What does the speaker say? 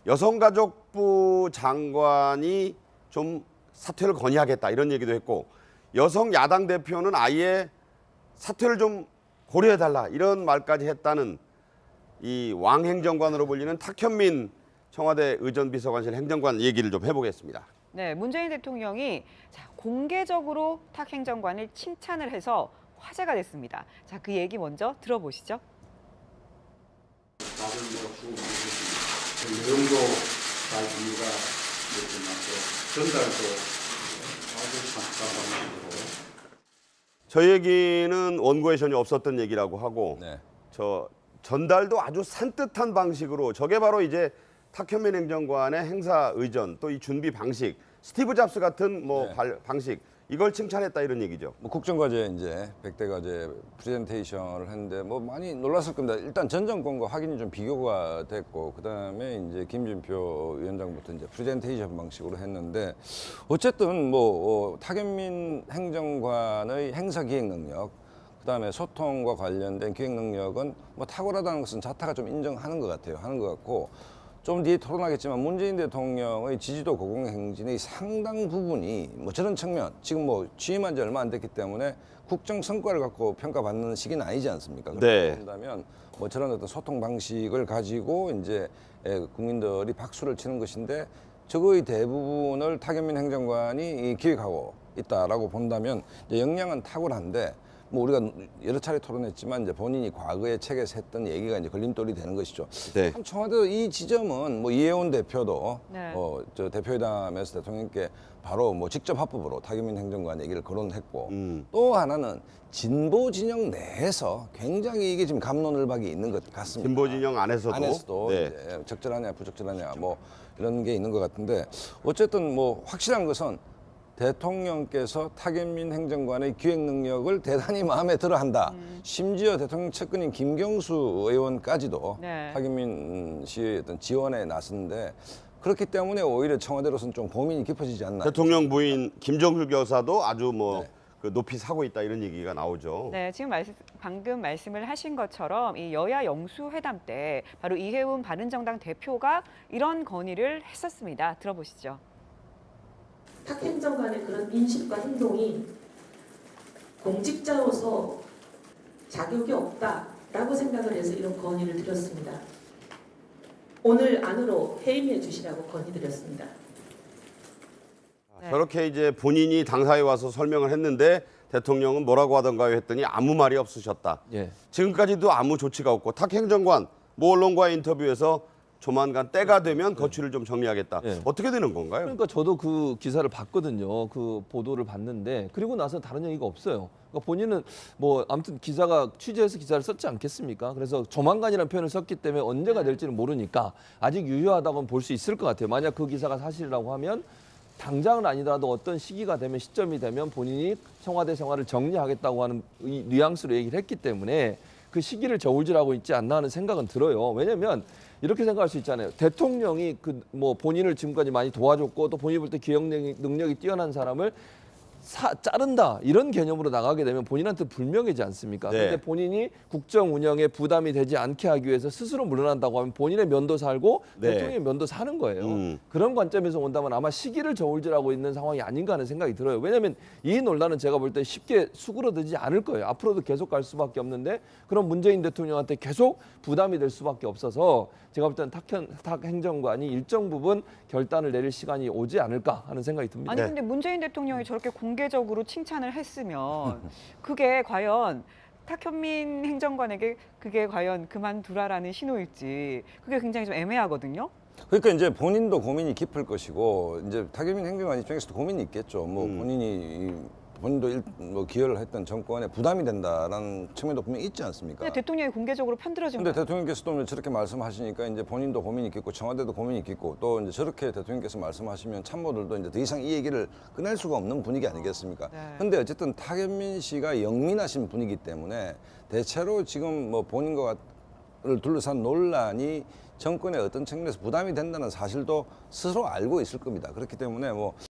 여성가족부 장관이 좀 사퇴를 건의하겠다 이런 얘기도 했고 여성 야당 대표는 아예 사퇴를 좀 고려해달라 이런 말까지 했다는 이 왕행정관으로 불리는 탁현민 청와대 의전비서관실 행정관 얘기를 좀 해보겠습니다. 네, 문재인 대통령이 공개적으로 탁 행정관을 칭찬을 해서 화제가 됐습니다. 자, 그 얘기 먼저 들어보시죠. 다들 그 내용도 잘 이해가 됐지만 또 전달도 아주 상세한 방식으로. 저 얘기는 원고에 전혀 없었던 얘기라고 하고 네. 저 전달도 아주 산뜻한 방식으로 저게 바로 이제 탁현민 행정관의 행사 의전 또 이 준비 방식 스티브 잡스 같은 뭐 네. 방식 이걸 칭찬했다 이런 얘기죠. 뭐 국정과제 이제 100대 과제 프레젠테이션을 했는데 뭐 많이 놀랐을 겁니다. 일단 전 정권과 확인이 좀 비교가 됐고 그다음에 이제 김진표 위원장부터 이제 프레젠테이션 방식으로 했는데 어쨌든 뭐 탁현민 행정관의 행사 기획 능력 그다음에 소통과 관련된 기획 능력은 뭐 탁월하다는 것은 자타가 좀 인정하는 것 같아요. 하는 것 같고 좀 뒤에 토론하겠지만 문재인 대통령의 지지도 고공행진의 상당 부분이 뭐 저런 측면 지금 뭐 취임한 지 얼마 안 됐기 때문에 국정 성과를 갖고 평가받는 시기는 아니지 않습니까? 네. 그런다면 뭐 저런 어떤 소통 방식을 가지고 이제 국민들이 박수를 치는 것인데 저거의 대부분을 탁현민 행정관이 기획하고 있다라고 본다면 이제 역량은 탁월한데 뭐 우리가 여러 차례 토론했지만 이제 본인이 과거에 책에서 했던 얘기가 이제 걸림돌이 되는 것이죠. 네. 참 청와대 이 지점은 뭐 이해원 대표도 네. 저 대표회담에서 대통령께 바로 뭐 직접 합법으로 탁현민 행정관 얘기를 거론했고 또 하나는 진보 진영 내에서 굉장히 이게 지금 갑론을박이 있는 것 같습니다. 진보 진영 안에서도 네. 네. 적절하냐 부적절하냐 뭐 이런 게 있는 것 같은데 어쨌든 뭐 확실한 것은 대통령께서 탁현민 행정관의 기획 능력을 대단히 마음에 들어한다. 심지어 대통령 측근인 김경수 의원까지도 네. 탁현민 씨의 어떤 지원에 나섰는데 그렇기 때문에 오히려 청와대로서는 좀 고민이 깊어지지 않나. 대통령 부인 김정숙 여사도 아주 뭐 네. 그 높이 사고 있다 이런 얘기가 나오죠. 네, 지금 방금 말씀을 하신 것처럼 이 여야 영수회담 때 바로 이해운 바른정당 대표가 이런 건의를 했었습니다. 들어보시죠. 탁 행정관의 그런 인식과 행동이 공직자로서 자격이 없다라고 생각을 해서 이런 건의를 드렸습니다. 오늘 안으로 해임해 주시라고 건의드렸습니다. 네. 저렇게 이제 본인이 당사에 와서 설명을 했는데 대통령은 뭐라고 하던가요 했더니 아무 말이 없으셨다. 예. 지금까지도 아무 조치가 없고 탁 행정관 모 언론과의 인터뷰에서 조만간 때가 되면 거취를 좀 정리하겠다. 예. 어떻게 되는 건가요? 그러니까 저도 그 기사를 봤거든요. 그 보도를 봤는데 그리고 나서 다른 얘기가 없어요. 그러니까 본인은 뭐 아무튼 기자가 취재해서 기사를 썼지 않겠습니까? 그래서 조만간이라는 표현을 썼기 때문에 언제가 될지는 모르니까 아직 유효하다고는 볼 수 있을 것 같아요. 만약 그 기사가 사실이라고 하면 당장은 아니더라도 어떤 시기가 되면 시점이 되면 본인이 청와대 생활을 정리하겠다고 하는 이 뉘앙스로 얘기를 했기 때문에 그 시기를 저울질하고 있지 않나 하는 생각은 들어요. 왜냐하면 이렇게 생각할 수 있잖아요. 대통령이 그 뭐 본인을 지금까지 많이 도와줬고 또 본인이 볼 때 기억 능력이 뛰어난 사람을 자른다 이런 개념으로 나가게 되면 본인한테 불명예지 않습니까? 네. 그런데 본인이 국정 운영에 부담이 되지 않게 하기 위해서 스스로 물러난다고 하면 본인의 면도 살고 네. 대통령의 면도 사는 거예요. 그런 관점에서 본다면 아마 시기를 저울질하고 있는 상황이 아닌가 하는 생각이 들어요. 왜냐하면 이 논란은 제가 볼 때 쉽게 수그러들지 않을 거예요. 앞으로도 계속 갈 수밖에 없는데 그럼 문재인 대통령한테 계속 부담이 될 수밖에 없어서 제가 볼 때는 탁 행정관이 일정 부분 결단을 내릴 시간이 오지 않을까 하는 생각이 듭니다. 아니 네. 근데 문재인 대통령이 저렇게 공개적으로 칭찬을 했으면 그게 과연 탁현민 행정관에게 그게 과연 그만두라라는 신호일지 그게 굉장히 좀 애매하거든요. 그러니까 이제 본인도 고민이 깊을 것이고 이제 탁현민 행정관 입장에서도 고민이 있겠죠. 뭐 본인도 뭐 기여를 했던 정권에 부담이 된다라는 측면도 분명히 있지 않습니까? 근데 대통령이 공개적으로 편들어진 근데 거예요. 대통령께서도 저렇게 말씀하시니까 이제 본인도 고민이 있겠고 청와대도 고민이 있겠고 또 이제 저렇게 대통령께서 말씀하시면 참모들도 이제 더 이상 이 얘기를 꺼낼 수가 없는 분위기 아니겠습니까? 네. 근데 어쨌든 탁현민 씨가 영민하신 분이기 때문에 대체로 지금 뭐 본인과 를 둘러싼 논란이 정권의 어떤 측면에서 부담이 된다는 사실도 스스로 알고 있을 겁니다. 그렇기 때문에 뭐